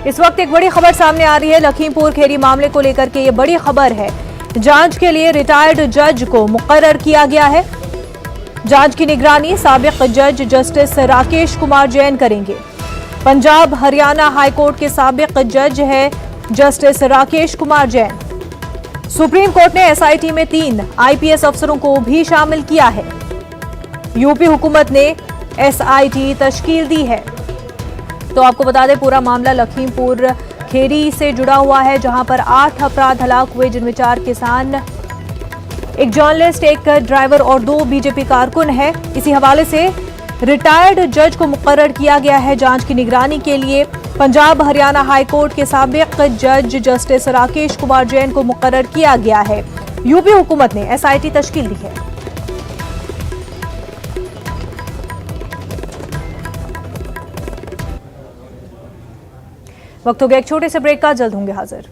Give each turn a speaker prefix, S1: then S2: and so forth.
S1: इस वक्त एक बड़ी खबर सामने आ रही है। लखीमपुर खीरी मामले को लेकर के ये बड़ी खबर है। जांच के लिए रिटायर्ड जज को मुकर्रर किया गया है। जांच की निगरानी साबिक जज जस्टिस राकेश कुमार जैन करेंगे। पंजाब हरियाणा हाईकोर्ट के साबिक जज है justice Rakesh Kumar Jain. Supreme court ने एसआईटी में 3 आईपीएस अफसरों को भी शामिल किया है। यूपी हुकूमत ने एसआईटी तश्कील दी है। तो आपको बता दें, पूरा मामला लखीमपुर खीरी से जुड़ा हुआ है, जहां पर 8 अफराद हलाक हुए, जिनमें 4 किसान, एक जर्नलिस्ट, एक ड्राइवर और 2 बीजेपी कारकुन है। इसी हवाले से रिटायर्ड जज को मुकर्रर किया गया है जांच की निगरानी के लिए। पंजाब हरियाणा हाईकोर्ट के साबिक जज जस्टिस राकेश कुमार जैन को मुकर्रर किया गया है। यूपी हुकूमत ने एसआईटी तश्कील दी है। वक्त हो गया एक छोटे से ब्रेक का, जल्द होंगे हाजिर।